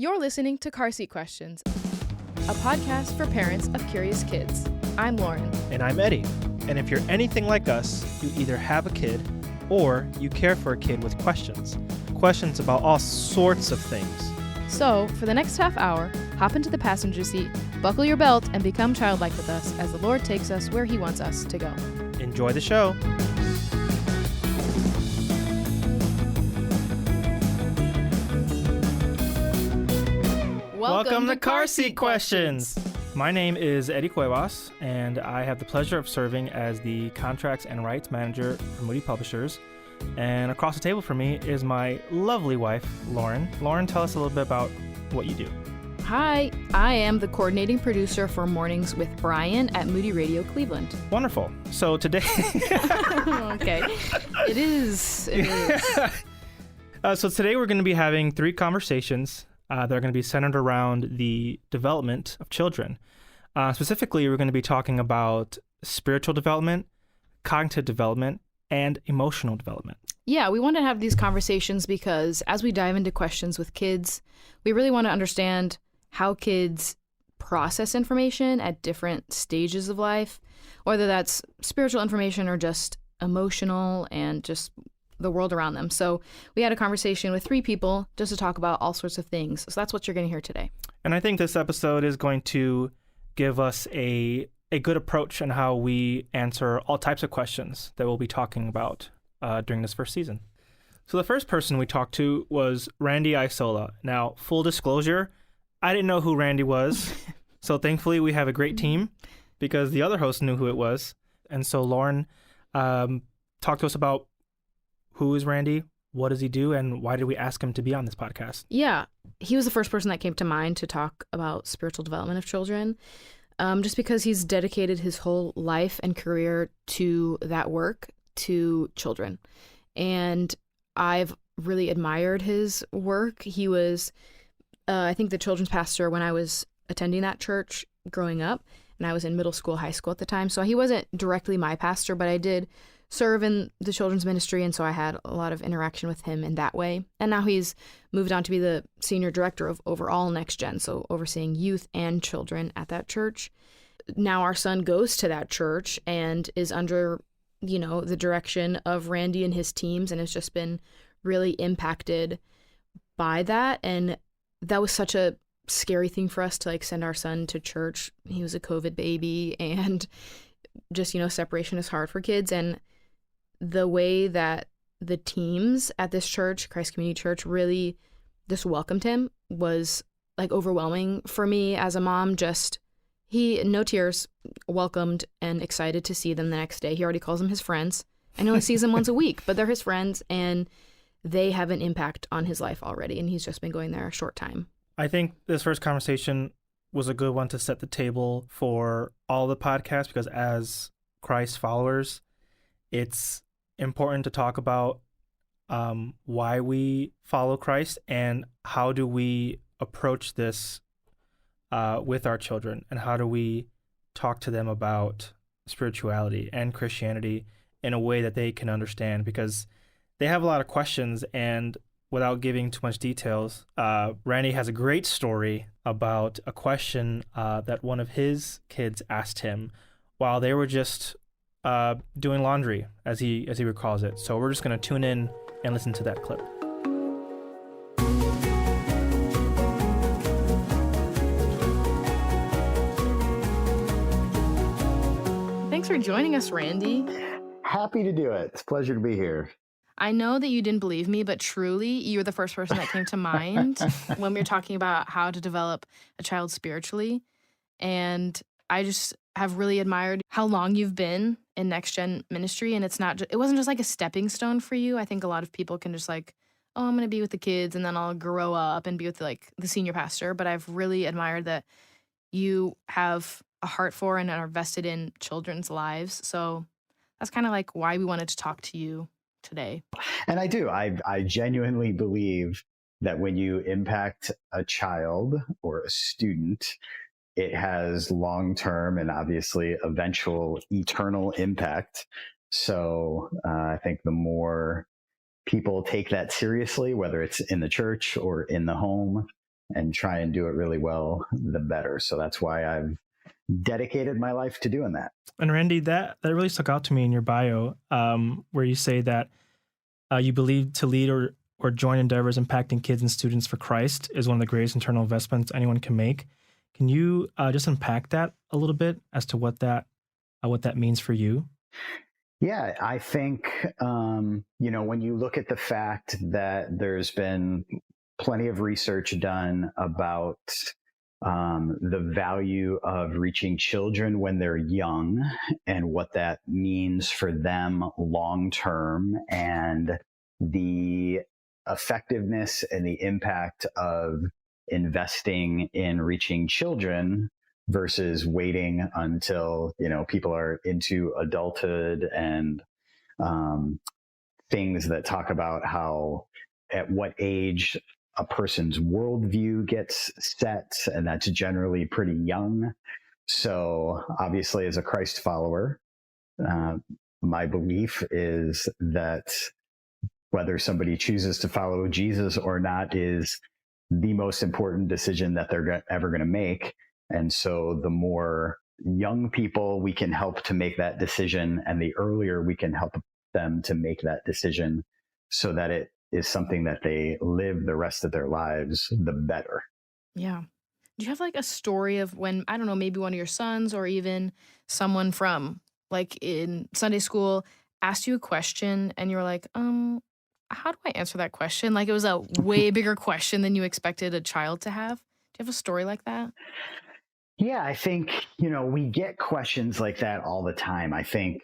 You're listening to CarSeat Questions, a podcast for parents of curious kids. I'm Lauren. And I'm Eddie. And if you're anything like us, you either have a kid or you care for a kid with questions. Questions about all sorts of things. So, for the next half hour, hop into the passenger seat, buckle your belt, and become childlike with us as the Lord takes us where He wants us to go. Enjoy the show. Welcome to CarSeat Questions. My name is Eddie Cuevas, and I have the pleasure of serving as the Contracts and Rights Manager for Moody Publishers. And across the table from me is my lovely wife, Lauren. Lauren, tell us a little bit about what you do. Hi, I am the coordinating producer for Mornings with Brian at Moody Radio Cleveland. Wonderful. So today... Okay. It is. So today we're going to be having 3 conversations that are going to be centered around the development of children. Specifically, we're going to be talking about spiritual development, cognitive development, and emotional development. Yeah, we want to have these conversations because as we dive into questions with kids, we really want to understand how kids process information at different stages of life, whether that's spiritual information or just emotional and just the world around them. So we had a conversation with 3 people just to talk about all sorts of things. So that's what you're going to hear today. And I think this episode is going to give us a good approach on how we answer all types of questions that we'll be talking about during this first season. So the first person we talked to was Randy Isola. Now, full disclosure, I didn't know who Randy was. So thankfully we have a great team because the other host knew who it was. And so Lauren talked to us about who is Randy, what does he do, and why did we ask him to be on this podcast? Yeah, he was the first person that came to mind to talk about spiritual development of children, just because he's dedicated his whole life and career to that work, to children. And I've really admired his work. He was, I think, the children's pastor when I was attending that church growing up, and I was in middle school, high school at the time. So he wasn't directly my pastor, but I did serve in the children's ministry, and so I had a lot of interaction with him in that way. And now he's moved on to be the senior director of overall Next Gen, so overseeing youth and children at that church. Now our son goes to that church and is under, the direction of Randy and his teams, and has just been really impacted by that. And that was such a scary thing for us to send our son to church. He was a COVID baby, and just, separation is hard for kids. And the way that the teams at this church, Christ Community Church, really just welcomed him was overwhelming for me as a mom. Just no tears, welcomed and excited to see them the next day. He already calls them his friends. I know he sees them once a week, but they're his friends, and they have an impact on his life already. And he's just been going there a short time. I think this first conversation was a good one to set the table for all the podcasts, because as Christ followers, it's important to talk about why we follow Christ and how do we approach this with our children, and how do we talk to them about spirituality and Christianity in a way that they can understand, because they have a lot of questions. And without giving too much details, Randy has a great story about a question that one of his kids asked him while they were just doing laundry, as he recalls it. So we're just going to tune in and listen to that clip. Thanks for joining us, Randy. Happy to do it. It's a pleasure to be here. I know that you didn't believe me, but truly, you were the first person that came to mind when we were talking about how to develop a child spiritually. And I just have really admired how long you've been in Next Gen ministry. And it wasn't just a stepping stone for you. I think a lot of people can just I'm going to be with the kids and then I'll grow up and be with the senior pastor. But I've really admired that you have a heart for and are vested in children's lives. So that's kind of why we wanted to talk to you today. And I do. I genuinely believe that when you impact a child or a student, it has long-term and obviously eventual eternal impact. So I think the more people take that seriously, whether it's in the church or in the home, and try and do it really well, the better. So that's why I've dedicated my life to doing that. And Randy, that really stuck out to me in your bio, where you say that you believe to lead or join endeavors impacting kids and students for Christ is one of the greatest internal investments anyone can make. Can you just unpack that a little bit as to what that means for you? Yeah, I think, when you look at the fact that there's been plenty of research done about the value of reaching children when they're young and what that means for them long term, and the effectiveness and the impact of investing in reaching children versus waiting until, people are into adulthood, and things that talk about how at what age a person's worldview gets set, and that's generally pretty young. So obviously, as a Christ follower, my belief is that whether somebody chooses to follow Jesus or not is the most important decision that they're ever going to make. And so the more young people we can help to make that decision, and the earlier we can help them to make that decision so that it is something that they live the rest of their lives, the better. Yeah. Do you have like a story of when, I don't know, maybe one of your sons or even someone from like in Sunday school asked you a question and you were like, how do I answer that question? Like it was a way bigger question than you expected a child to have. Do you have a story like that? Yeah, I think, we get questions like that all the time. I think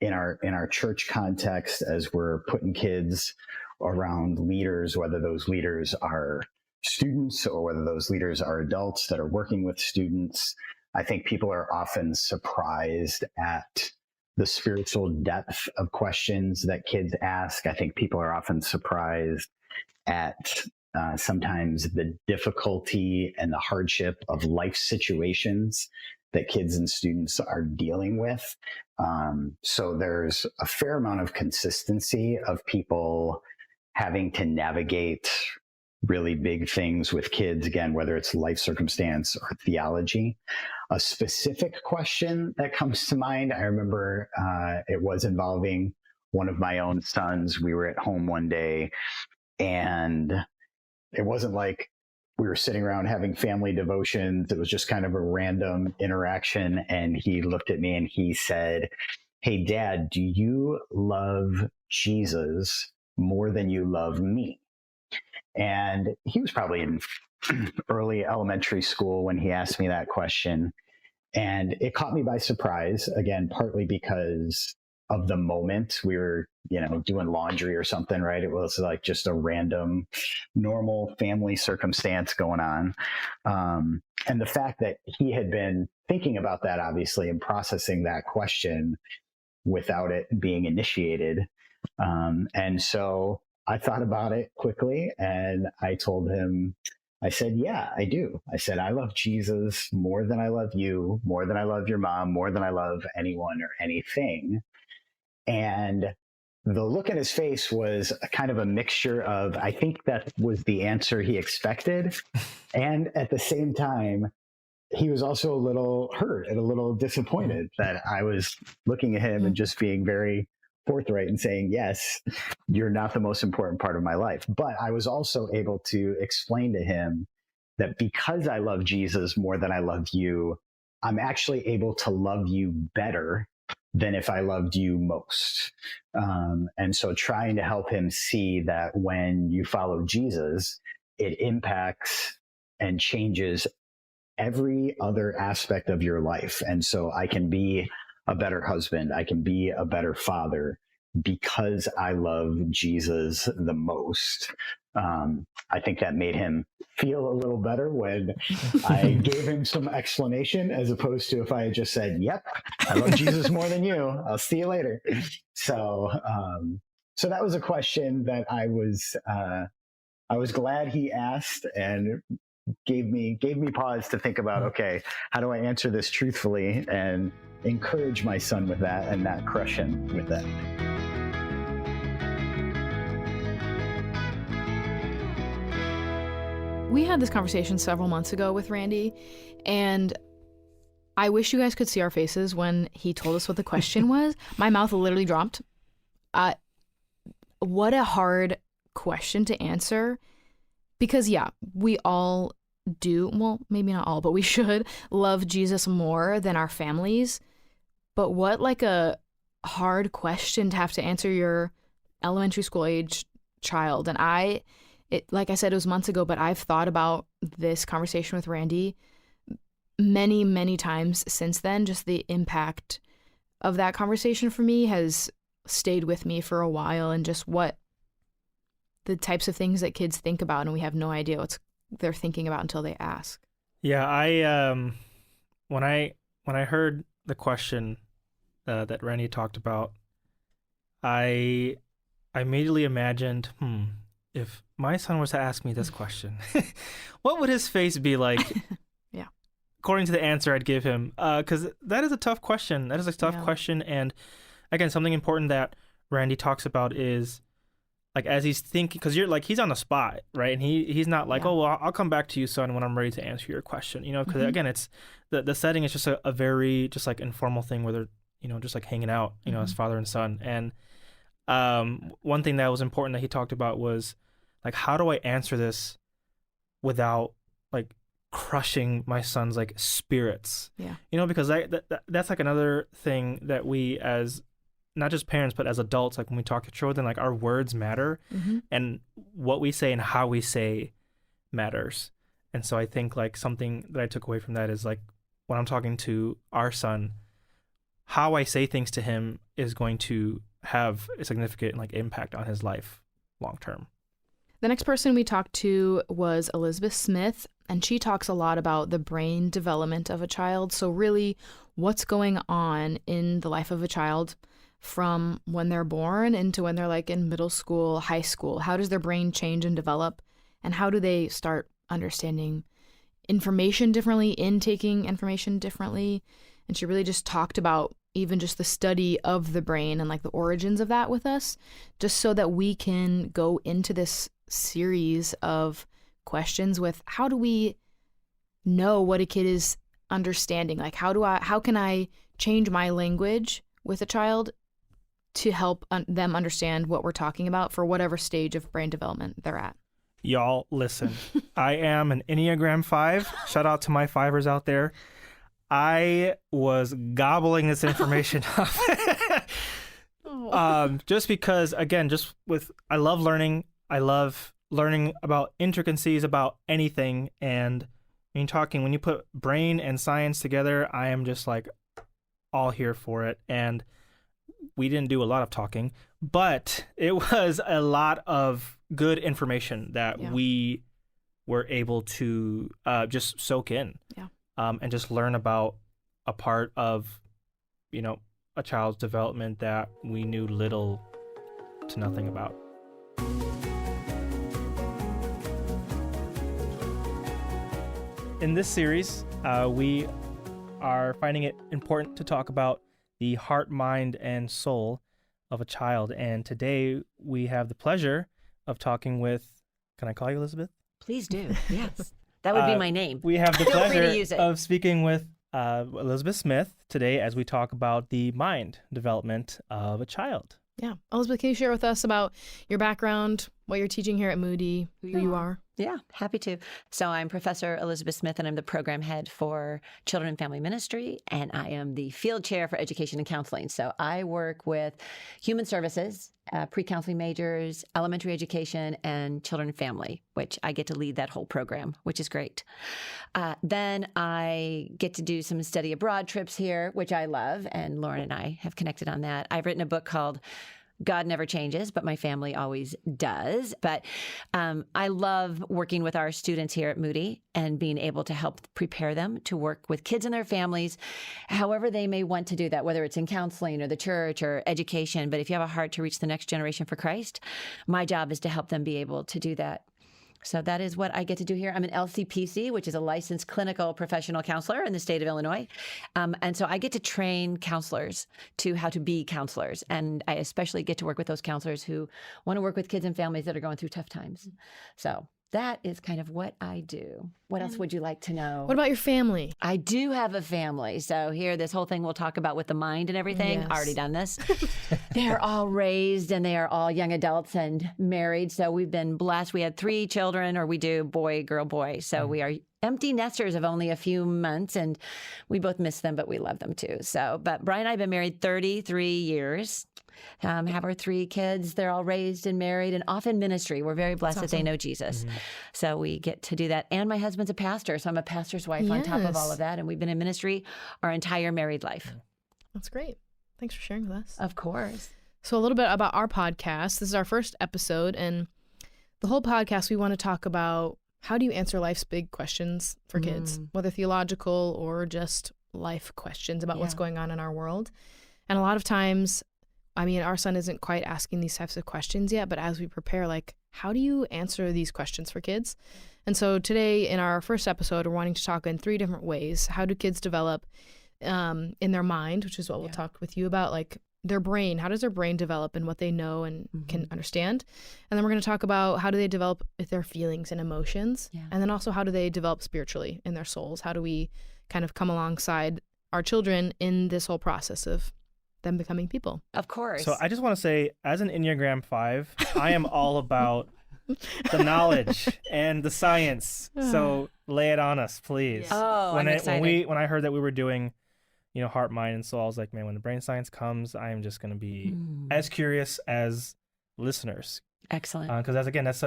in our church context, as we're putting kids around leaders, whether those leaders are students or whether those leaders are adults that are working with students, I think people are often surprised at the spiritual depth of questions that kids ask. I think people are often surprised at sometimes the difficulty and the hardship of life situations that kids and students are dealing with. So there's a fair amount of consistency of people having to navigate really big things with kids, again, whether it's life circumstance or theology. A specific question that comes to mind, I remember it was involving one of my own sons. We were at home one day, and it wasn't like we were sitting around having family devotions. It was just kind of a random interaction. And he looked at me and he said, "Hey, Dad, do you love Jesus more than you love me?" And he was probably in early elementary school when he asked me that question. And it caught me by surprise, again, partly because of the moment. We were, doing laundry or something, right? It was like just a random, normal family circumstance going on. And the fact that he had been thinking about that, obviously, and processing that question without it being initiated. And so I thought about it quickly, and I told him, I said, "Yeah, I do." I said, "I love Jesus more than I love you, more than I love your mom, more than I love anyone or anything." And the look in his face was a kind of a mixture of, I think that was the answer he expected. And at the same time, he was also a little hurt and a little disappointed that I was looking at him and just being very forthright and saying, "Yes, you're not the most important part of my life." But I was also able to explain to him that because I love Jesus more than I love you, I'm actually able to love you better than if I loved you most. And so trying to help him see that when you follow Jesus, it impacts and changes every other aspect of your life. And so I can be a better husband, I can be a better father because I love Jesus the most. I think that made him feel a little better when I gave him some explanation, as opposed to if I had just said, "Yep, I love Jesus more than you. I'll see you later." So that was a question that I was glad he asked, and gave me pause to think about, okay, how do I answer this truthfully and encourage my son with that and not crush him with that. We had this conversation several months ago with Randy, and I wish you guys could see our faces when he told us what the question was. My mouth literally dropped. What a hard question to answer. Because, yeah, we all do, well, maybe not all, but we should love Jesus more than our families. But what like a hard question to have to answer your elementary school age child. And like I said, it was months ago, but I've thought about this conversation with Randy many, many times since then. Just the impact of that conversation for me has stayed with me for a while, and just what the types of things that kids think about, and we have no idea what they're thinking about until they ask. Yeah, I when I heard the question that Randy talked about, I immediately imagined, if my son was to ask me this question, what would his face be like? Yeah. According to the answer I'd give him, because that is a tough question. That is a tough question, and again, something important that Randy talks about is, like, as he's thinking, because you're like, he's on the spot, right? And he's not like, oh, well, I'll come back to you, son, when I'm ready to answer your question, because again, it's the setting is just a very just like informal thing where they're, just like hanging out, as father and son. And one thing that was important that he talked about was like, how do I answer this without like crushing my son's like spirits? Yeah. Because that's like another thing that we, as not just parents, but as adults, like when we talk to children, like our words matter, and what we say and how we say matters. And so I think like something that I took away from that is like, when I'm talking to our son, how I say things to him is going to have a significant like impact on his life long term. The next person we talked to was Elizabeth Smith, and she talks a lot about the brain development of a child. So really, what's going on in the life of a child from when they're born into when they're like in middle school, high school. How does their brain change and develop? And how do they start understanding information differently, intaking information differently? And she really just talked about even just the study of the brain and like the origins of that with us, just so that we can go into this series of questions with, how do we know what a kid is understanding? Like, how can I change my language with a child to help them understand what we're talking about for whatever stage of brain development they're at? Y'all, listen. I am an Enneagram 5. Shout out to my 5ers out there. I was gobbling this information up. Just because, again, I love learning. I love learning about intricacies about anything. And when you put brain and science together, I am just like all here for it. And we didn't do a lot of talking, but it was a lot of good information that we were able to just soak in, and just learn about a part of, a child's development that we knew little to nothing about. In this series, we are finding it important to talk about the heart, mind, and soul of a child. And today we have the pleasure of talking with, can I call you Elizabeth? Please do. Yes. That would be my name. We have the Feel free to pleasure use it. of speaking with Elizabeth Smith today as we talk about the mind development of a child. Yeah. Elizabeth, can you share with us about your background, what you're teaching here at Moody, who you are? Yeah, happy to. So I'm Professor Elizabeth Smith, and I'm the program head for Children and Family Ministry, and I am the field chair for education and counseling. So I work with human services, pre-counseling majors, elementary education, and children and family, which I get to lead that whole program, which is great. Then I get to do some study abroad trips here, which I love, and Lauren and I have connected on that. I've written a book called God Never Changes, but my family always does. But I love working with our students here at Moody and being able to help prepare them to work with kids and their families, however they may want to do that, whether it's in counseling or the church or education. But if you have a heart to reach the next generation for Christ, my job is to help them be able to do that. So that is what I get to do here. I'm an LCPC, which is a licensed clinical professional counselor in the state of Illinois. And so I get to train counselors to how to be counselors. And I especially get to work with those counselors who want to work with kids and families that are going through tough times. So that is kind of what I do. What else would you like to know? What about your family? I do have a family. So here, this whole thing we'll talk about with the mind and everything. Yes. Already done this. They're all raised and they are all young adults and married. So we've been blessed. We had 3 children, or we do, boy, girl, boy. So we are empty nesters of only a few months, and we both miss them, but we love them too. So, but Brian and I have been married 33 years. Have our 3 kids. They're all raised and married and off in ministry. We're very blessed that they know Jesus. So we get to do that. And my husband's a pastor, so I'm a pastor's wife on top of all of that. And we've been in ministry our entire married life. That's great. Thanks for sharing with us. Of course. So a little bit about our podcast. This is our first episode, and the whole podcast we want to talk about how do you answer life's big questions for kids, whether theological or just life questions about what's going on in our world. And a lot of times, I mean, our son isn't quite asking these types of questions yet, but as we prepare, like, how do you answer these questions for kids? And so today in our first episode, we're wanting to talk in 3 different ways. How do kids develop in their mind, which is what we'll talk with you about, like their brain. How does their brain develop in what they know and can understand? And then we're going to talk about how do they develop with their feelings and emotions? And then also how do they develop spiritually in their souls? How do we kind of come alongside our children in this whole process of them becoming people? Of course. So I just want to say, as an Enneagram 5, I am all about the knowledge and the science. So lay it on us, please. Oh, I'm excited. When I heard that we were doing, heart, mind, and soul, I was like, man, when the brain science comes, I am just going to be as curious as listeners. Excellent. Because that's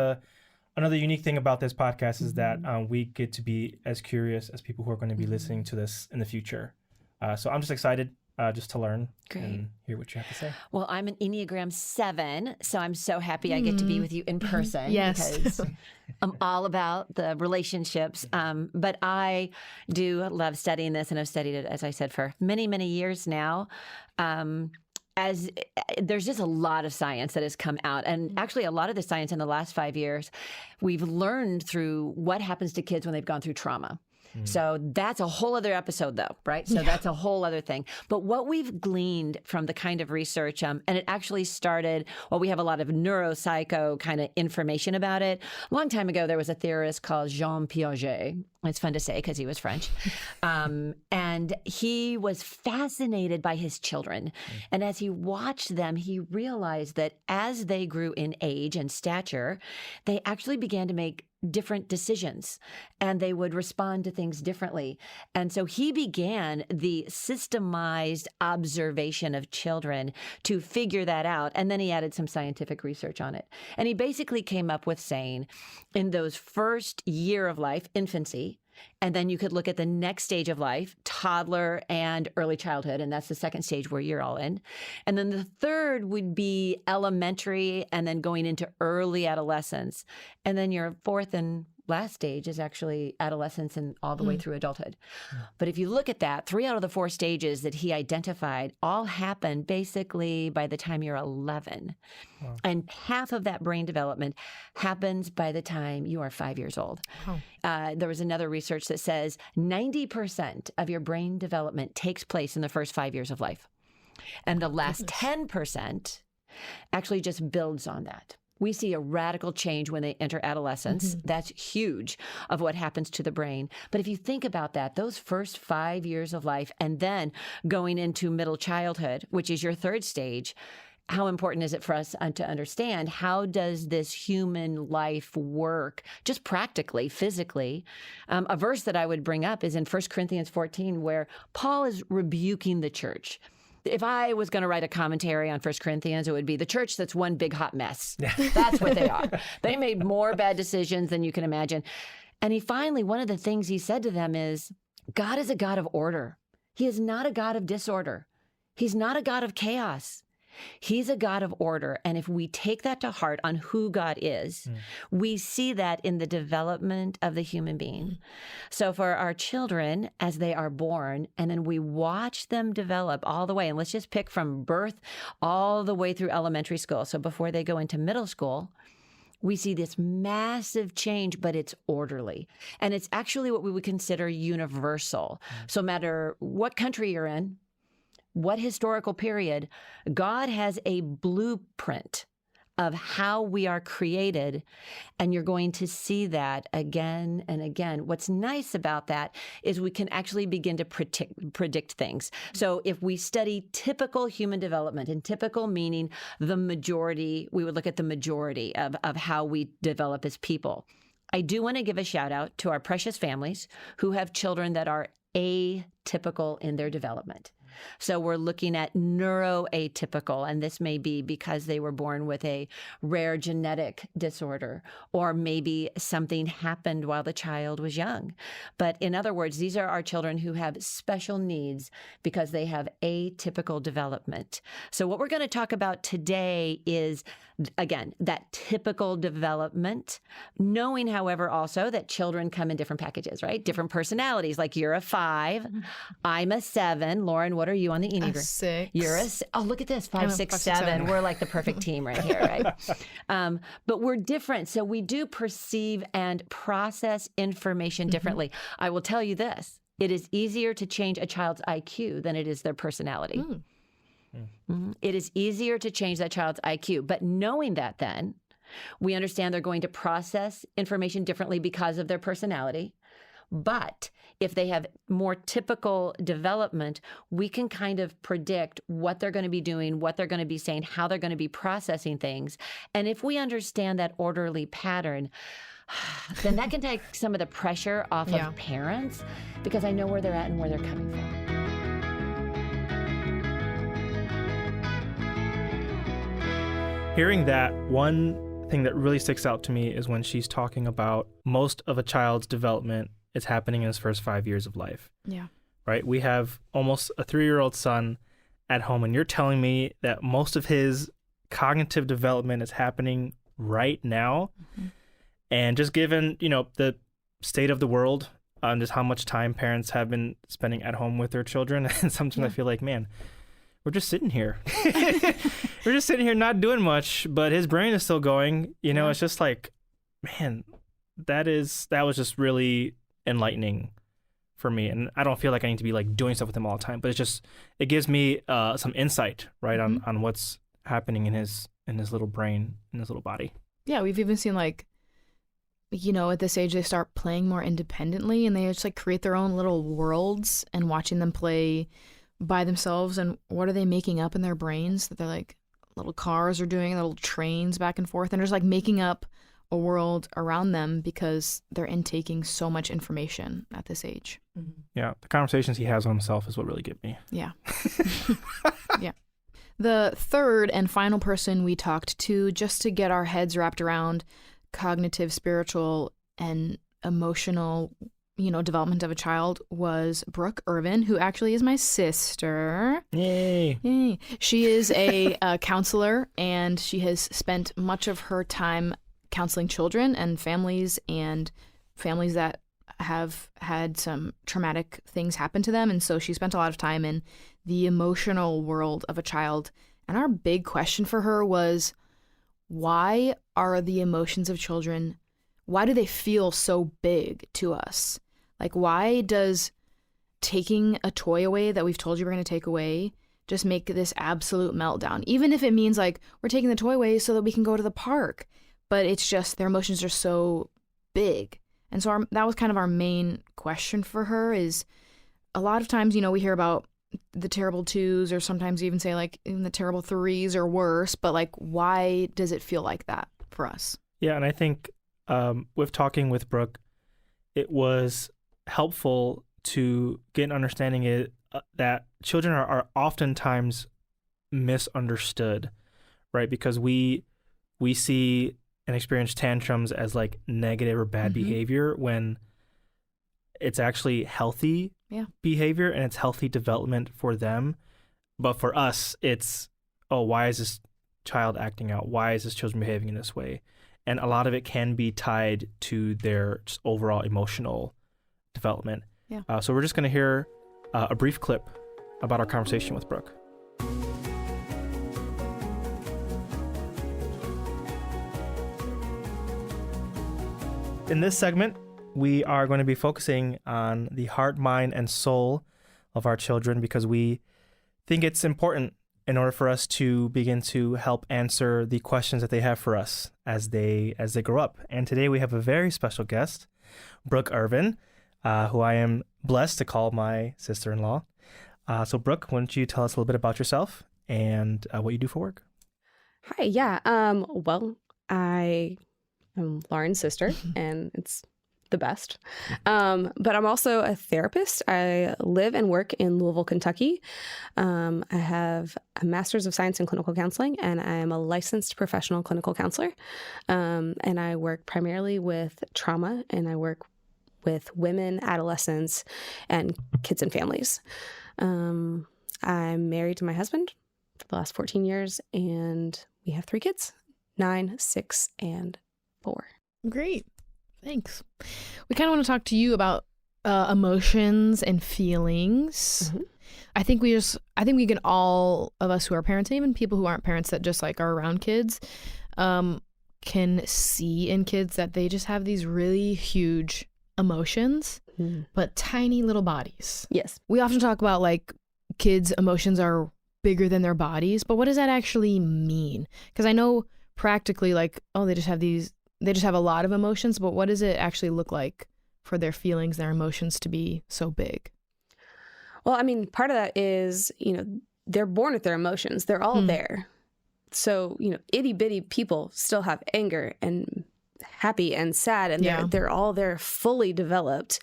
another unique thing about this podcast is that we get to be as curious as people who are going to be listening to this in the future. So I'm just excited just to learn and hear what you have to say. Well, I'm an Enneagram 7, so I'm so happy I get to be with you in person. Yes. Because I'm all about the relationships. But I do love studying this, and I've studied it, as I said, for many, many years now. As there's just a lot of science that has come out. And actually, a lot of the science in the last 5 years, we've learned through what happens to kids when they've gone through trauma. So that's a whole other episode, though, right? So that's a whole other thing. But what we've gleaned from the kind of research, and it actually started, we have a lot of neuropsycho kind of information about it. A long time ago, there was a theorist called Jean Piaget. It's fun to say because he was French. And he was fascinated by his children. And as he watched them, he realized that as they grew in age and stature, they actually began to make different decisions, and they would respond to things differently. And so he began the systemized observation of children to figure that out. And then he added some scientific research on it. And he basically came up with saying, in those first year of life, infancy, and then you could look at the next stage of life, toddler and early childhood, and that's the second stage where you're all in. And then the third would be elementary and then going into early adolescence. And then your fourth and last stage is actually adolescence and all the way through adulthood. But if you look at that, 3 out of the 4 stages that he identified all happen basically by the time you're 11. Wow. And half of that brain development happens by the time you are 5 years old. Wow. There was another research that says 90% of your brain development takes place in the first 5 years of life. And the last 10% actually just builds on that. We see a radical change when they enter adolescence. That's huge of what happens to the brain. But if you think about that, those first 5 years of life and then going into middle childhood, which is your third stage, how important is it for us to understand how does this human life work just practically, physically? A verse that I would bring up is in 1 Corinthians 14, where Paul is rebuking the church. If I was going to write a commentary on 1 Corinthians, it would be the church that's one big hot mess. That's what they are. They made more bad decisions than you can imagine. And he finally, one of the things he said to them is, God is a God of order. He is not a God of disorder. He's not a God of chaos. He's a God of order. And if we take that to heart on who God is, we see that in the development of the human being. So for our children, as they are born, and then we watch them develop all the way, and let's just pick from birth all the way through elementary school. So before they go into middle school, we see this massive change, but it's orderly. And it's actually what we would consider universal. So no matter what country you're in, what historical period, God has a blueprint of how we are created. And you're going to see that again and again. What's nice about that is we can actually begin to predict things. So if we study typical human development, and typical meaning the majority, we would look at the majority of how we develop as people. I do want to give a shout out to our precious families who have children that are atypical in their development. So we're looking at neuroatypical, and this may be because they were born with a rare genetic disorder, or maybe something happened while the child was young. But in other words, these are our children who have special needs because they have atypical development. So what we're going to talk about today is, again, that typical development, knowing, however, also that children come in different packages, right? Different personalities, like you're a 5, I'm a 7. Lauren, what are you on the Enneagram? 6. You're a, oh, look at this, 5, 6, 7. We're like the perfect team right here, right? But we're different. So we do perceive and process information differently. I will tell you this, it is easier to change a child's IQ than it is their personality. It is easier to change that child's IQ. But knowing that, then, we understand they're going to process information differently because of their personality. But if they have more typical development, we can kind of predict what they're going to be doing, what they're going to be saying, how they're going to be processing things. And if we understand that orderly pattern, then that can take some of the pressure off of parents, because I know where they're at and where they're coming from. Hearing that, one thing that really sticks out to me is when she's talking about most of a child's development is happening in his first 5 years of life. Yeah. Right? We have almost a 3-year-old son at home, and you're telling me that most of his cognitive development is happening right now. And just given, the state of the world, just how much time parents have been spending at home with their children, and sometimes I feel like, man, we're just sitting here. We're just sitting here not doing much, but his brain is still going. It's just like, man, that was just really enlightening for me. And I don't feel like I need to be like doing stuff with him all the time, but it gives me some insight, right, on what's happening in his little brain, in his little body. Yeah, we've even seen like, at this age, they start playing more independently, and they just like create their own little worlds, and watching them play by themselves, and what are they making up in their brains that they're like little cars are doing, little trains back and forth, and just like making up a world around them because they're intaking so much information at this age. Yeah, the conversations he has with himself is what really get me. Yeah. Yeah. The third and final person we talked to, just to get our heads wrapped around cognitive, spiritual, and emotional development of a child, was Brooke Ervin, who actually is my sister. Yay. Yay. She is a counselor, and she has spent much of her time counseling children and families that have had some traumatic things happen to them. And so she spent a lot of time in the emotional world of a child. And our big question for her was, why are the emotions of children, why do they feel so big to us? Like, why does taking a toy away that we've told you we're going to take away just make this absolute meltdown? Even if it means like we're taking the toy away so that we can go to the park, but it's just their emotions are so big. And so that was kind of our main question for her. Is a lot of times, we hear about the terrible 2s, or sometimes even say like even the terrible 3s or worse, but like, why does it feel like that for us? Yeah, and I think with talking with Brooke, it was helpful to get an understanding that children are oftentimes misunderstood, right? Because we see and experience tantrums as like negative or bad behavior, when it's actually healthy behavior and it's healthy development for them. But for us, it's, oh, why is this child acting out? Why is this children behaving in this way? And a lot of it can be tied to their just overall emotional development. Yeah. So we're just going to hear a brief clip about our conversation with Brooke. In this segment, we are going to be focusing on the heart, mind, and soul of our children, because we think it's important in order for us to begin to help answer the questions that they have for us as they grow up. And today we have a very special guest, Brooke Ervin, who I am blessed to call my sister-in-law. So Brooke, why don't you tell us a little bit about yourself and what you do for work? Hi, yeah. Well, I am Lauren's sister, and it's the best. But I'm also a therapist. I live and work in Louisville, Kentucky. I have a master's of science in clinical counseling, and I am a licensed professional clinical counselor. And I work primarily with trauma, and I work with women, adolescents, and kids and families. I'm married to my husband for the last 14 years, and we have 3 kids, 9, 6, and 4. Great. Thanks. We kind of want to talk to you about emotions and feelings. Mm-hmm. I think we can, all of us who are parents, and even people who aren't parents that just like are around kids, can see in kids that they just have these really huge emotions, but tiny little bodies. Yes. We often talk about like kids' emotions are bigger than their bodies, but what does that actually mean? Because I know practically like, oh, they just have a lot of emotions, but what does it actually look like for their feelings, their emotions to be so big? Well, I mean, part of that is, they're born with their emotions. They're all there. So, itty bitty people still have anger and happy and sad, and they're all there fully developed.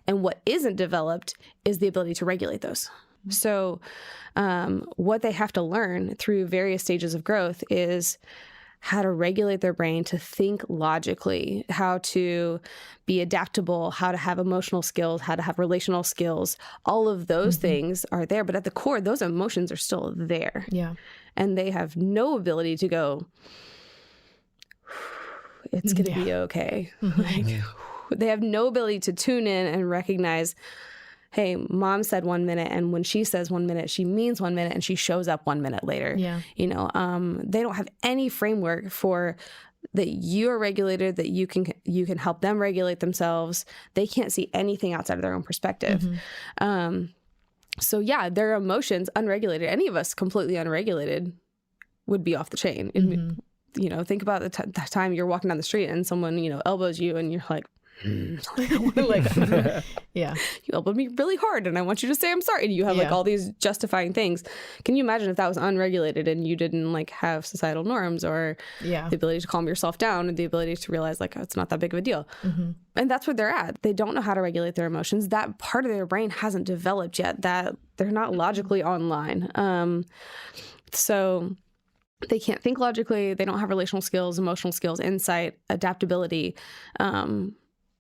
And what isn't developed is the ability to regulate those. So what they have to learn through various stages of growth is how to regulate their brain to think logically, how to be adaptable, how to have emotional skills, how to have relational skills. All of those things are there, but at the core, those emotions are still there. Yeah. And they have no ability to go, it's going to be okay. Like, they have no ability to tune in and recognize, hey, mom said 1 minute, and when she says 1 minute, she means 1 minute, and she shows up 1 minute later. Yeah. They don't have any framework for that you are regulated, that you can help them regulate themselves. They can't see anything outside of their own perspective. So yeah, their emotions unregulated. Any of us completely unregulated would be off the chain. Think about the time you're walking down the street and someone, elbows you, and you're like, yeah, you elbowed me really hard and I want you to say I'm sorry. And you have like all these justifying things. Can you imagine if that was unregulated and you didn't like have societal norms or the ability to calm yourself down and the ability to realize like, oh, it's not that big of a deal. And that's where they're at. They don't know how to regulate their emotions. That part of their brain hasn't developed yet, that they're not logically online. So they can't think logically. They don't have relational skills, emotional skills, insight, adaptability.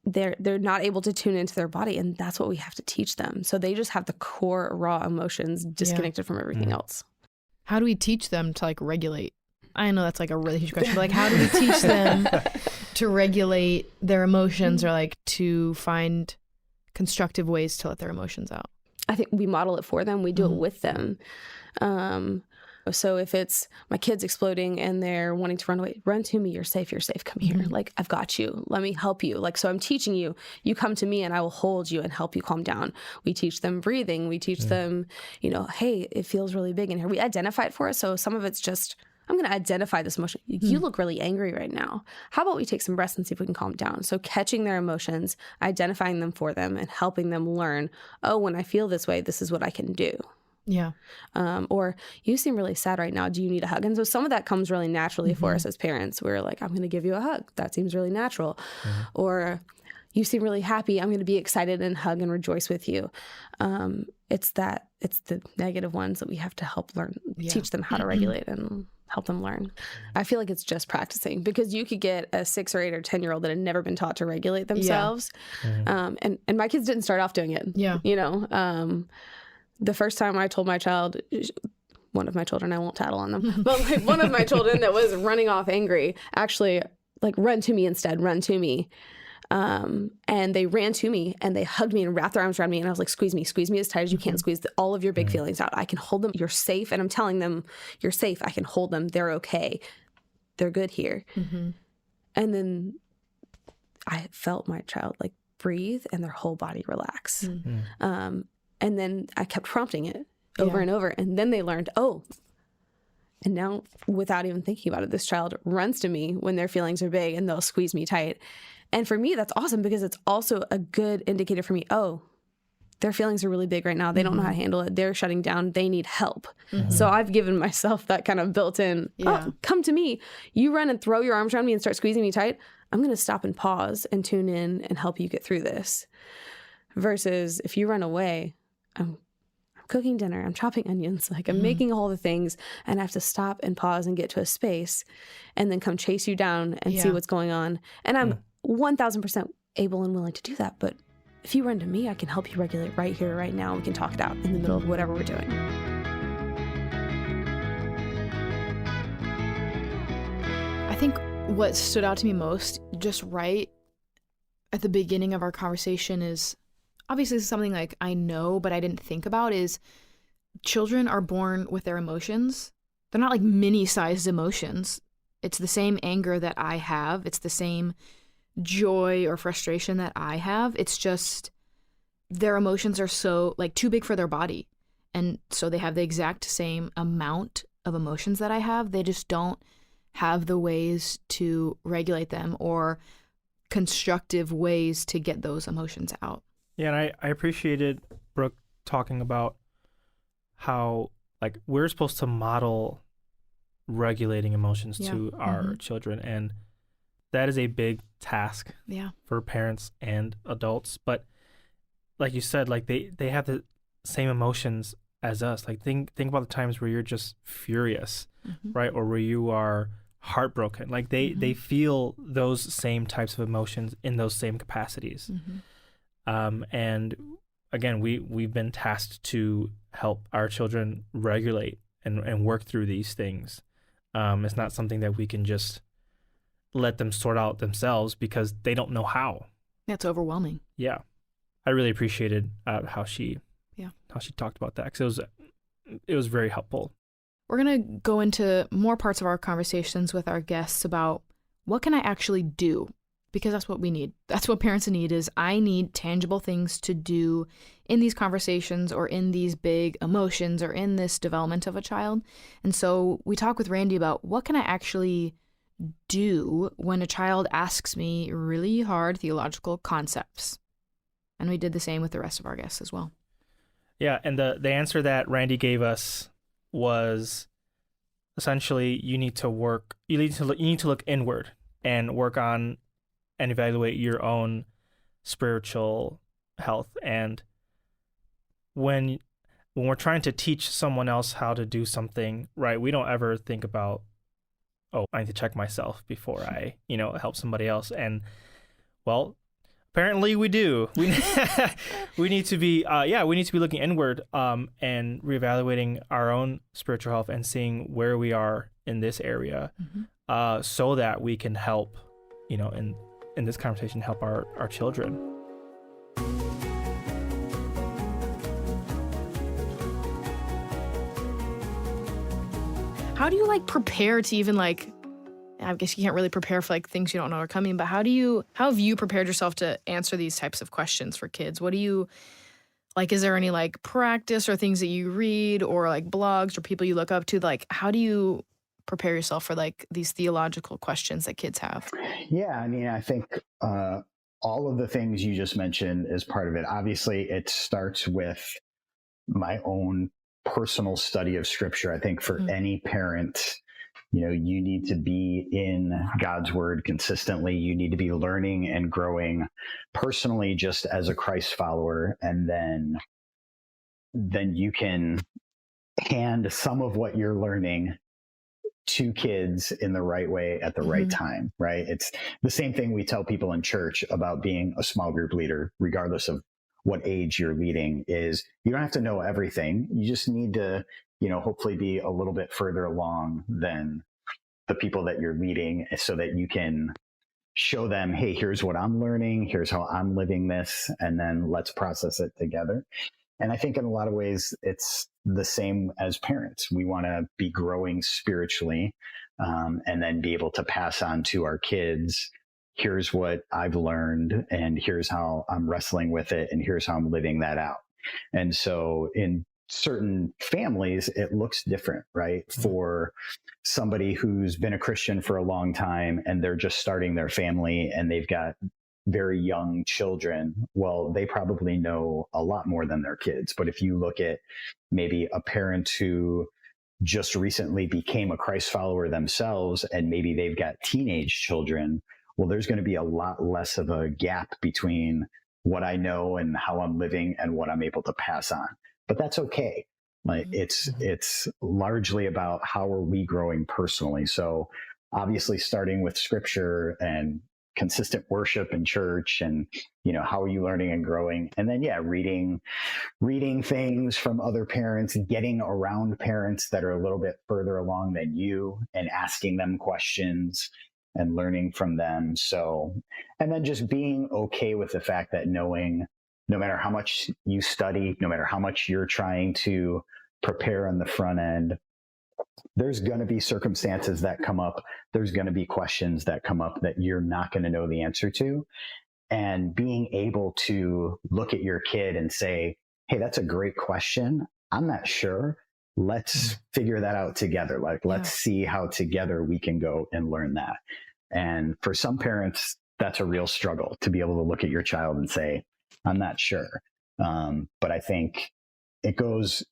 They're not able to tune into their body, and that's what we have to teach them. So they just have the core raw emotions disconnected from everything else. How do we teach them to like regulate? I know that's like a really huge question, but like how do we teach them to regulate their emotions or like to find constructive ways to let their emotions out? I think we model it for them. We do it with them. So if it's my kid's exploding and they're wanting to run away, run to me. You're safe. Come here. Like, I've got you. Let me help you. Like, so I'm teaching you. You come to me and I will hold you and help you calm down. We teach them breathing. We teach them, hey, it feels really big in here. We identify it for us. So some of it's just, I'm going to identify this emotion. You look really angry right now. How about we take some breaths and see if we can calm down? So catching their emotions, identifying them for them, and helping them learn, oh, when I feel this way, this is what I can do. Yeah. Or you seem really sad right now. Do you need a hug? And so some of that comes really naturally for us as parents. We're like, I'm going to give you a hug. That seems really natural. Or you seem really happy. I'm going to be excited and hug and rejoice with you. It's the negative ones that we have to help learn, teach them how to regulate and help them learn. I feel like it's just practicing, because you could get a 6 or 8 or 10-year-old that had never been taught to regulate themselves. And my kids didn't start off doing it. Yeah. The first time I told my child, one of my children, I won't tattle on them, but like one of my children that was running off angry, actually like, run to me instead, run to me. And they ran to me and they hugged me and wrapped their arms around me. And I was like, squeeze me as tight as you can, squeeze all of your big feelings out. I can hold them. You're safe. And I'm telling them, you're safe. I can hold them. They're okay. They're good here. And then I felt my child like breathe and their whole body relax. And then I kept prompting it over and over. And then they learned, oh, And now, without even thinking about it, this child runs to me when their feelings are big and they'll squeeze me tight. And for me, that's awesome because it's also a good indicator for me. Oh, their feelings are really big right now. They don't know how to handle it. They're shutting down. They need help. So I've given myself that kind of built-in, oh, come to me. You run and throw your arms around me and start squeezing me tight. I'm going to stop and pause and tune in and help you get through this. Versus if you run away, I'm cooking dinner, I'm chopping onions, like I'm making all the things, and I have to stop and pause and get to a space and then come chase you down and see what's going on. And I'm 1000% able and willing to do that. But if you run to me, I can help you regulate right here, right now. We can talk it out in the middle of whatever we're doing. I think what stood out to me most, just right at the beginning of our conversation, is obviously something like I know, but I didn't think about, is children are born with their emotions. They're not like mini-sized emotions. It's the same anger that I have. It's the same joy or frustration that I have. It's just their emotions are so like too big for their body. And so they have the exact same amount of emotions that I have. They just don't have the ways to regulate them or constructive ways to get those emotions out. Yeah, and I appreciated Brooke talking about how like we're supposed to model regulating emotions to our children, and that is a big task for parents and adults. But like you said, like they have the same emotions as us. Like think about the times where you're just furious, right? Or where you are heartbroken. Like they feel those same types of emotions in those same capacities. And again, we've been tasked to help our children regulate and work through these things. It's not something that we can just let them sort out themselves because they don't know how. That's overwhelming. Yeah. I really appreciated how she talked about that, because it was very helpful. We're going to go into more parts of our conversations with our guests about what can I actually do, because that's what we need. That's what parents need. Is I need tangible things to do in these conversations or in these big emotions or in this development of a child. And so we talk with Randy about what can I actually do when a child asks me really hard theological concepts. And we did the same with the rest of our guests as well. Yeah, and the answer that Randy gave us was essentially you need to look inward and work on and evaluate your own spiritual health. And when we're trying to teach someone else how to do something, right, we don't ever think about, oh, I need to check myself before I, help somebody else. And well, apparently we do. We need to be looking inward and reevaluating our own spiritual health and seeing where we are in this area, so that we can help, in this conversation, help our children. How do you prepare to even I guess you can't really prepare for things you don't know are coming, but how have you prepared yourself to answer these types of questions for kids? What do you is there any practice or things that you read or blogs or people you look up to? How do you prepare yourself for these theological questions that kids have? Yeah, I mean, I think all of the things you just mentioned is part of it. Obviously, it starts with my own personal study of Scripture. I think for any parent, you need to be in God's Word consistently. You need to be learning and growing personally just as a Christ follower. And then you can hand some of what you're learning to kids in the right way at the right time, right? It's the same thing we tell people in church about being a small group leader, regardless of what age you're leading, is you don't have to know everything. You just need to, hopefully be a little bit further along than the people that you're leading, so that you can show them, hey, here's what I'm learning, here's how I'm living this, and then let's process it together. And I think in a lot of ways, it's the same as parents. We want to be growing spiritually, and then be able to pass on to our kids, here's what I've learned, and here's how I'm wrestling with it, and here's how I'm living that out. And so in certain families, it looks different, right? For somebody who's been a Christian for a long time and they're just starting their family and they've got very young children, well, they probably know a lot more than their kids. But if you look at maybe a parent who just recently became a Christ follower themselves and maybe they've got teenage children, well, there's going to be a lot less of a gap between what I know and how I'm living and what I'm able to pass on. But that's okay. Like it's largely about how are we growing personally. So obviously starting with scripture and consistent worship in church and, how are you learning and growing? And then, reading things from other parents, getting around parents that are a little bit further along than you and asking them questions and learning from them. So, and then just being okay with the fact that knowing no matter how much you study, no matter how much you're trying to prepare on the front end, there's going to be circumstances that come up. There's going to be questions that come up that you're not going to know the answer to. And being able to look at your kid and say, hey, that's a great question. I'm not sure. Let's figure that out together. Let's see how together we can go and learn that. And for some parents, that's a real struggle to be able to look at your child and say, I'm not sure. But I think it goes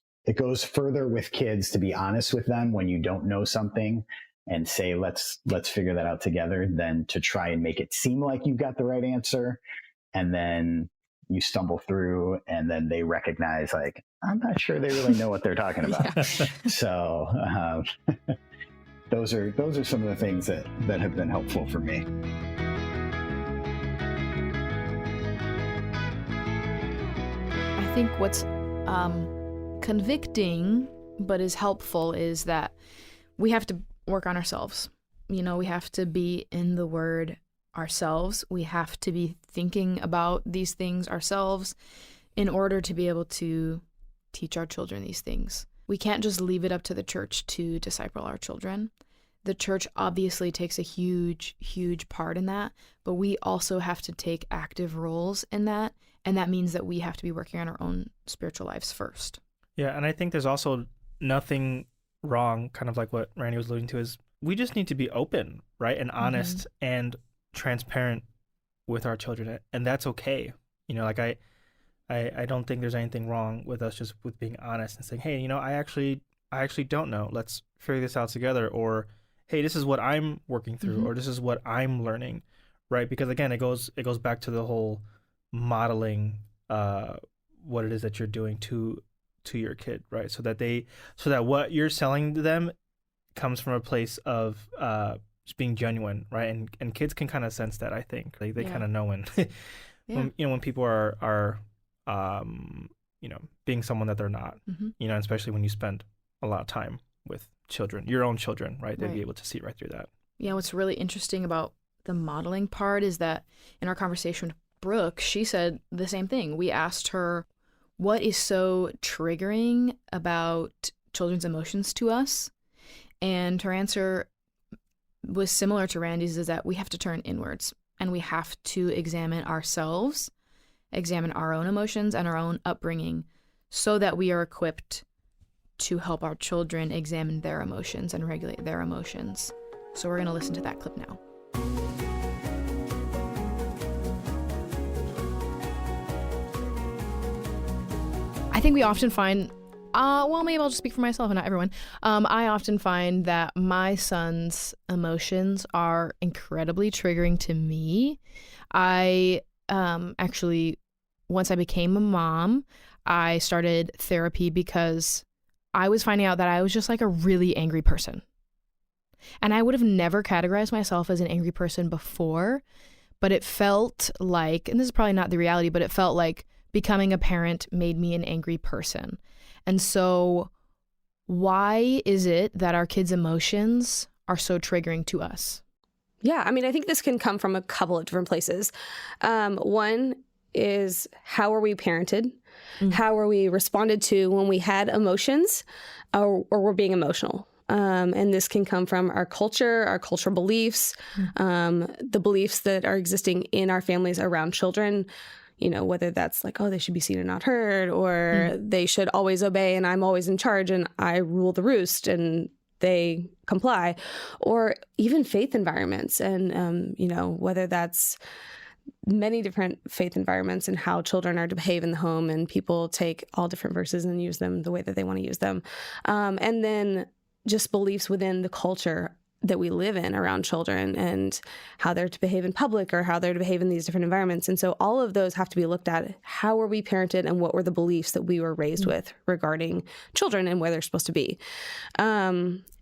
further with kids to be honest with them when you don't know something and say, let's figure that out together, than to try and make it seem like you've got the right answer. And then you stumble through and then they recognize like, I'm not sure they really know what they're talking about. So those are some of the things that have been helpful for me. I think what's convicting but is helpful is that we have to work on ourselves. We have to be in the Word ourselves. We have to be thinking about these things ourselves in order to be able to teach our children these things. We can't just leave it up to the church to disciple our children. The church obviously takes a huge, huge part in that, but we also have to take active roles in that, and that means that we have to be working on our own spiritual lives first. Yeah, and I think there's also nothing wrong, kind of like what Randy was alluding to, is we just need to be open, right, and honest and transparent with our children, and that's okay. I don't think there's anything wrong with us just with being honest and saying, hey, I actually don't know. Let's figure this out together. Or, hey, this is what I'm working through, or this is what I'm learning, right? Because again, it goes back to the whole modeling what it is that you're doing to your kid, right? So that what you're selling to them comes from a place of just being genuine, right? And kids can kind of sense that, I think. Like they kind of know when people are being someone that they're not, especially when you spend a lot of time with children, your own children, right? They'd be able to see right through that. Yeah, what's really interesting about the modeling part is that in our conversation with Brooke, she said the same thing. We asked her, what is so triggering about children's emotions to us? And her answer was similar to Randy's, is that we have to turn inwards and we have to examine ourselves, examine our own emotions and our own upbringing so that we are equipped to help our children examine their emotions and regulate their emotions. So we're going to listen to that clip now. I think we often find, maybe I'll just speak for myself and not everyone. I often find that my son's emotions are incredibly triggering to me. I actually, once I became a mom, I started therapy because I was finding out that I was just like a really angry person. And I would have never categorized myself as an angry person before, but it felt like, and this is probably not the reality, but it felt like becoming a parent made me an angry person. And so why is it that our kids' emotions are so triggering to us? Yeah, I think this can come from a couple of different places. One is, how are we parented? How are we responded to when we had emotions or we're being emotional? And this can come from our cultural beliefs, the beliefs that are existing in our families around children. whether that's like, oh, they should be seen and not heard, or they should always obey and I'm always in charge and I rule the roost and they comply, or even faith environments. And, whether that's many different faith environments and how children are to behave in the home, and people take all different verses and use them the way that they want to use them. And then just beliefs within the culture that we live in around children and how they're to behave in public or how they're to behave in these different environments. And so all of those have to be looked at. How were we parented and what were the beliefs that we were raised with regarding children and where they're supposed to be?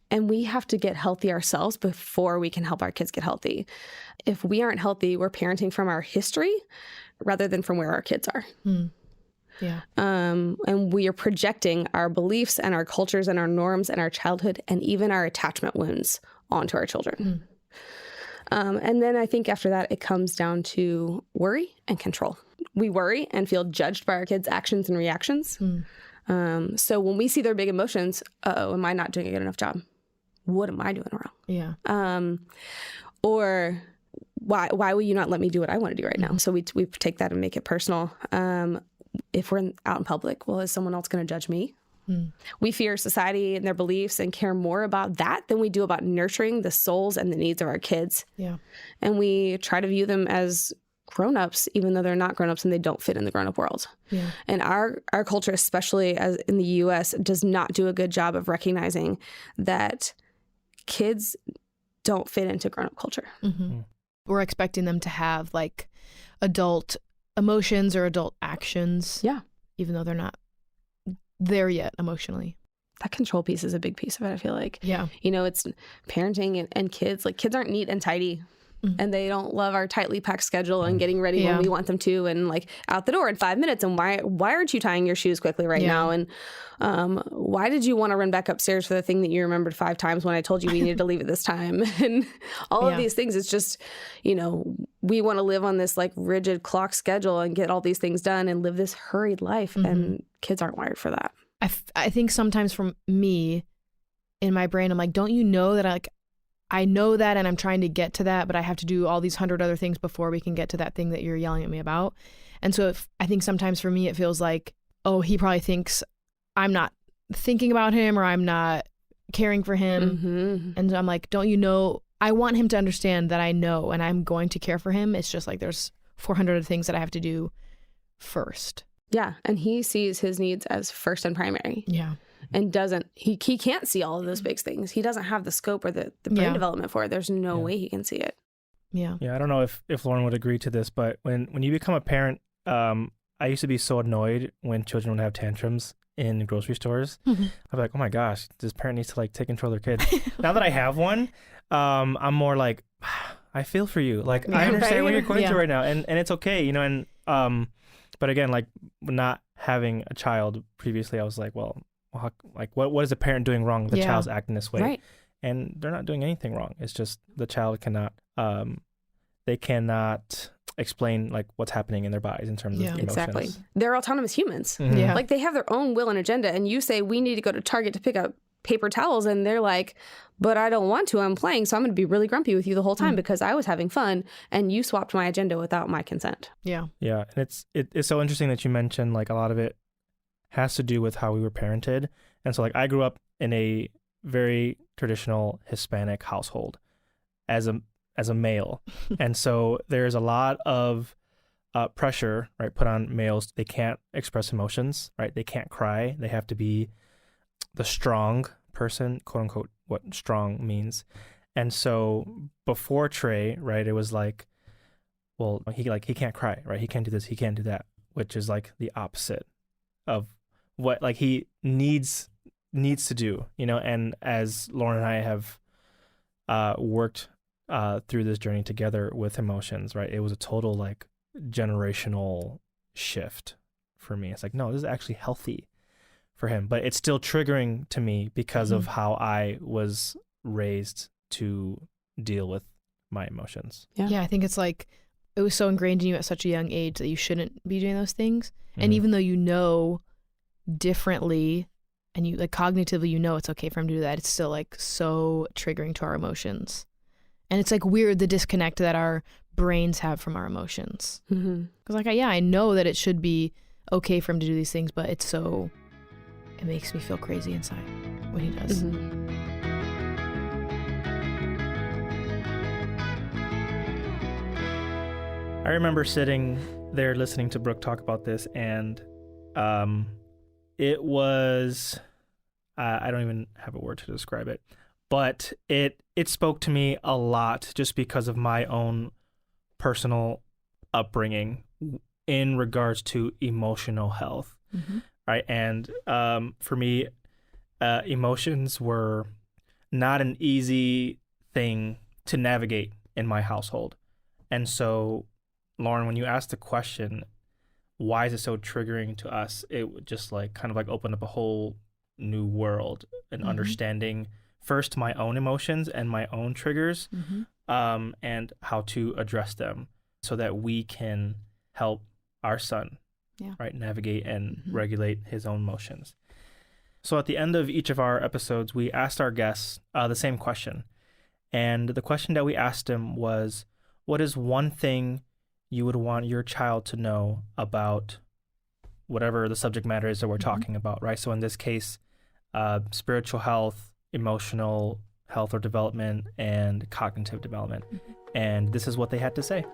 And we have to get healthy ourselves before we can help our kids get healthy. If we aren't healthy, we're parenting from our history rather than from where our kids are. Yeah. And we are projecting our beliefs and our cultures and our norms and our childhood and even our attachment wounds onto our children. And then I think after that, it comes down to worry and control. We worry and feel judged by our kids' actions and reactions. So when we see their big emotions, am I not doing a good enough job? What am I doing wrong? Yeah. Or why will you not let me do what I want to do right now? So we take that and make it personal. If we're out in public, well, is someone else going to judge me? We fear society and their beliefs and care more about that than we do about nurturing the souls and the needs of our kids. Yeah. And we try to view them as grown-ups, even though they're not grown-ups and they don't fit in the grown-up world. Yeah. And our culture, especially as in the U.S., does not do a good job of recognizing that kids don't fit into grown-up culture. We're expecting them to have like adult emotions or adult actions. Yeah. Even though they're not there yet emotionally. That control piece is a big piece of it, I feel like. Yeah. It's parenting and kids. Like, kids aren't neat and tidy. And they don't love our tightly packed schedule and getting ready when we want them to, and like out the door in 5 minutes. And why aren't you tying your shoes quickly right now? And why did you want to run back upstairs for the thing that you remembered 5 times when I told you we needed to leave at this time? And all of these things. It's just, we want to live on this like rigid clock schedule and get all these things done and live this hurried life. And kids aren't wired for that. I think sometimes from me in my brain, I'm like, don't you know that I know that and I'm trying to get to that, but I have to do all these 100 other things before we can get to that thing that you're yelling at me about. And so I think sometimes for me, it feels like, oh, he probably thinks I'm not thinking about him or I'm not caring for him. And I'm like, don't you know, I want him to understand that I know and I'm going to care for him. It's just like there's 400 things that I have to do first. Yeah. And he sees his needs as first and primary. Yeah. And he can't see all of those big things. He doesn't have the scope or the brain development for it. There's no way he can see it. Yeah. I don't know if Lauren would agree to this, but when you become a parent, I used to be so annoyed when children would have tantrums in grocery stores. I'd be like, oh my gosh, this parent needs to like take control of their kid. Now that I have one, I'm more like, I feel for you. Like, I understand what you're going through right now, and it's okay, and but again, like not having a child previously, I was like, well, like what is a parent doing wrong? The child's acting this way, right? And they're not doing anything wrong. It's just the child cannot explain like what's happening in their bodies in terms of emotions. Exactly. They're autonomous humans. Like they have their own will and agenda. And you say we need to go to Target to pick up paper towels, and they're like, but I don't want to. I'm playing, so I'm going to be really grumpy with you the whole time because I was having fun, and you swapped my agenda without my consent. Yeah. And it's so interesting that you mentioned like a lot of it has to do with how we were parented. And so like I grew up in a very traditional Hispanic household as a male. And so there's a lot of pressure, right, put on males. They can't express emotions, right? They can't cry. They have to be the strong person, quote unquote, what strong means. And so before Trey, right, it was like, well, he can't cry, right? He can't do this, he can't do that, which is like the opposite of what like he needs to do, and as Lauren and I have worked through this journey together with emotions, right, it was a total like generational shift for me. It's like, no, this is actually healthy for him, but it's still triggering to me because of how I was raised to deal with my emotions. Yeah, I think it's like it was so ingrained in you at such a young age that you shouldn't be doing those things. And even though you know differently and you like cognitively it's okay for him to do that, it's still like so triggering to our emotions. And it's like weird, the disconnect that our brains have from our emotions. Because like, yeah, I know that it should be okay for him to do these things, but it makes me feel crazy inside when he does. I remember sitting there listening to Brooke talk about this, and it was, I don't even have a word to describe it, but it spoke to me a lot just because of my own personal upbringing in regards to emotional health, right? And for me, emotions were not an easy thing to navigate in my household. And so, Lauren, when you asked the question, why is it so triggering to us? It would just like kind of like open up a whole new world and understanding first my own emotions and my own triggers, and how to address them so that we can help our son, right, navigate and regulate his own emotions. So at the end of each of our episodes, we asked our guests the same question. And the question that we asked him was, what is one thing you would want your child to know about whatever the subject matter is that we're talking about, right? So in this case, spiritual health, emotional health or development, and cognitive development. And this is what they had to say.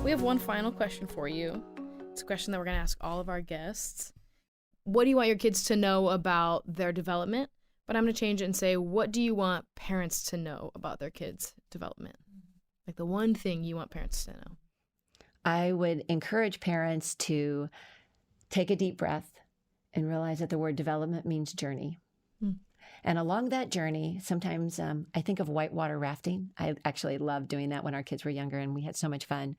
We have one final question for you. It's a question that we're going to ask all of our guests. What do you want your kids to know about their development? But I'm going to change it and say, what do you want parents to know about their kids' development? Like the one thing you want parents to know. I would encourage parents to take a deep breath and realize that the word development means journey. And along that journey, sometimes I think of whitewater rafting. I actually loved doing that when our kids were younger, and we had so much fun.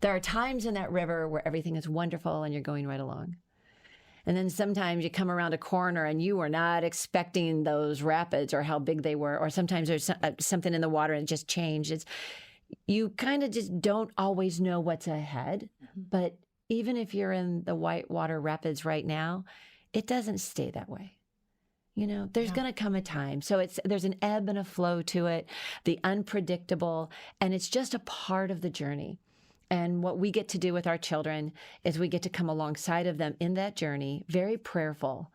There are times in that river where everything is wonderful and you're going right along. And then sometimes you come around a corner and you were not expecting those rapids or how big they were. Or sometimes there's something in the water and it just changed. You kind of just don't always know what's ahead. But even if you're in the whitewater rapids right now, it doesn't stay that way. You know, there's going to come a time. So there's an ebb and a flow to it, the unpredictable, and it's just a part of the journey. And what we get to do with our children is we get to come alongside of them in that journey, very prayerful,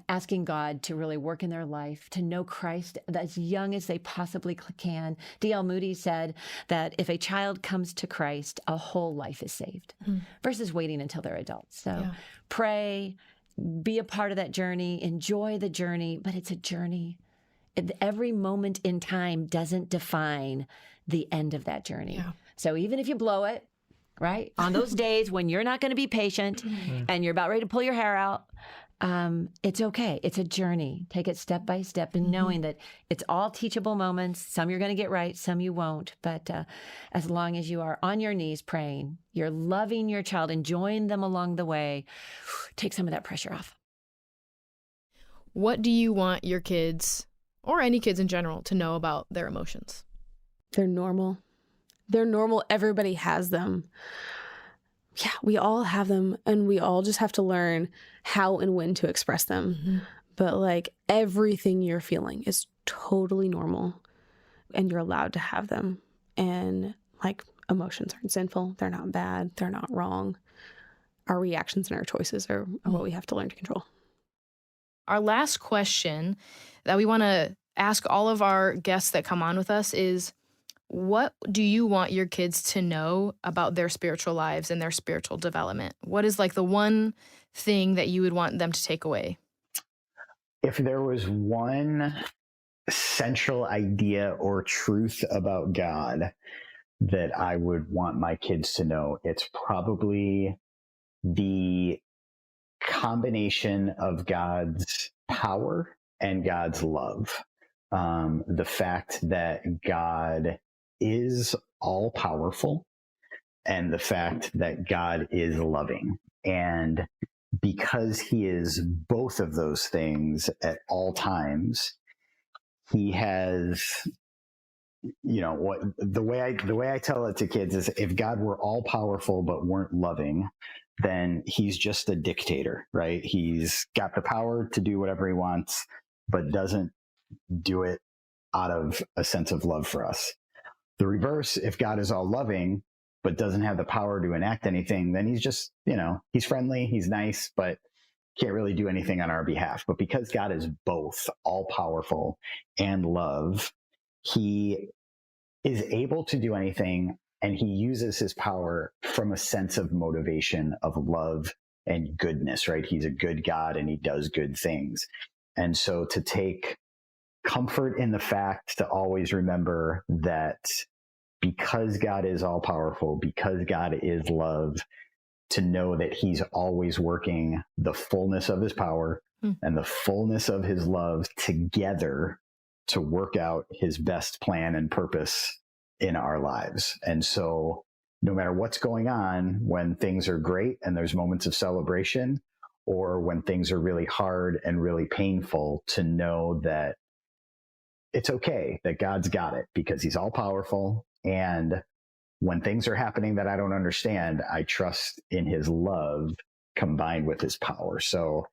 asking God to really work in their life, to know Christ as young as they possibly can. D.L. Moody said that if a child comes to Christ, a whole life is saved versus waiting until they're adults. So pray, be a part of that journey, enjoy the journey, but it's a journey. Every moment in time doesn't define the end of that journey. So even if you blow it, right, on those days when you're not going to be patient and you're about ready to pull your hair out, it's okay. It's a journey. Take it step by step and knowing that it's all teachable moments. Some you're going to get right, some you won't. But as long as you are on your knees praying, you're loving your child, enjoying them along the way, take some of that pressure off. What do you want your kids, or any kids in general, to know about their emotions? They're normal. They're normal. Everybody has them. Yeah, we all have them, and we all just have to learn how and when to express them. But like everything you're feeling is totally normal, and you're allowed to have them. And like emotions aren't sinful. They're not bad. They're not wrong. Our reactions and our choices are what we have to learn to control. Our last question that we want to ask all of our guests that come on with us is, what do you want your kids to know about their spiritual lives and their spiritual development? What is like the one thing that you would want them to take away? If there was one central idea or truth about God that I would want my kids to know, it's probably the combination of God's power and God's love. The fact that God is all powerful and the fact that God is loving. And because he is both of those things at all times, he has what the way I tell it to kids is, if God were all powerful but weren't loving, then he's just a dictator, right? He's got the power to do whatever he wants, but doesn't do it out of a sense of love for us. The reverse, if God is all loving but doesn't have the power to enact anything, then he's just, he's friendly, he's nice, but can't really do anything on our behalf. But because God is both all powerful and love, he is able to do anything, and he uses his power from a sense of motivation of love and goodness, right? He's a good God and he does good things. And so to take comfort in the fact to always remember that because God is all powerful, because God is love, to know that he's always working the fullness of his power and the fullness of his love together to work out his best plan and purpose in our lives. And so no matter what's going on, when things are great and there's moments of celebration, or when things are really hard and really painful, to know that it's okay, that God's got it, because he's all powerful. And when things are happening that I don't understand, I trust in his love combined with his power. So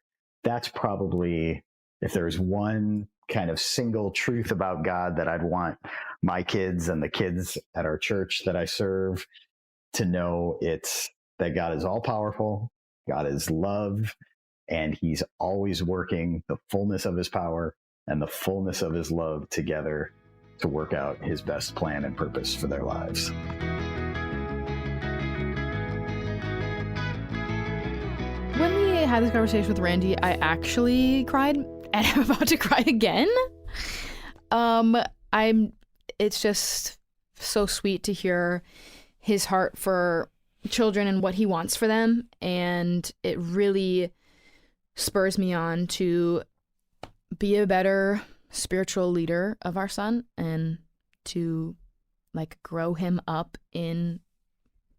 that's probably, if there's one kind of single truth about God that I'd want my kids and the kids at our church that I serve to know, it's that God is all powerful, God is love, and he's always working the fullness of his power and the fullness of his love together to work out his best plan and purpose for their lives. When we had this conversation with Randy, I actually cried, and I'm about to cry again. It's just so sweet to hear his heart for children and what he wants for them, and it really spurs me on to be a better spiritual leader of our son, and to grow him up in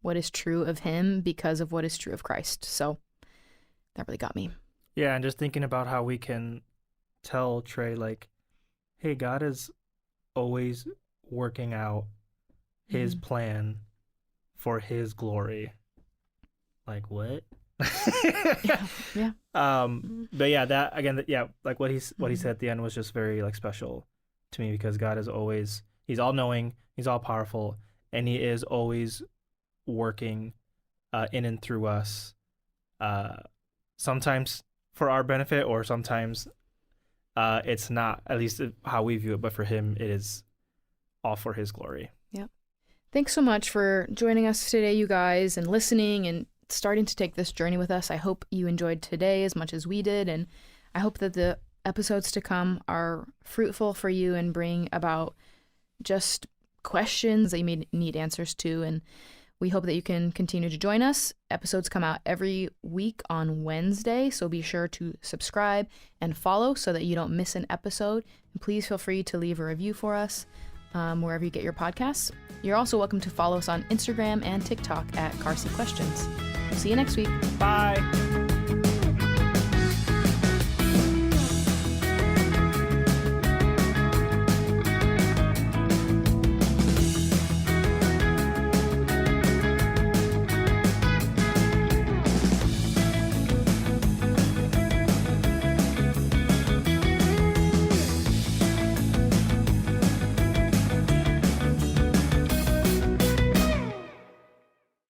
what is true of him because of what is true of Christ. So that really got me. Yeah, and just thinking about how we can tell Trey, hey, God is always working out his plan for his glory. What? Yeah. But yeah, that again, what he said at the end was just very special to me, because God is always, he's all knowing, he's all powerful, and he is always working in and through us, sometimes for our benefit, or sometimes it's not, at least how we view it, but for him it is all for his glory. Yeah. Thanks so much for joining us today, you guys, and listening and starting to take this journey with us. I hope you enjoyed today as much as we did, and I hope that the episodes to come are fruitful for you and bring about just questions that you may need answers to. And we hope that you can continue to join us. Episodes come out every week on Wednesday, so be sure to subscribe and follow so that you don't miss an episode. And please feel free to leave a review for us wherever you get your podcasts. You're also welcome to follow us on Instagram and TikTok at CarSeat Questions. We'll see you next week. Bye.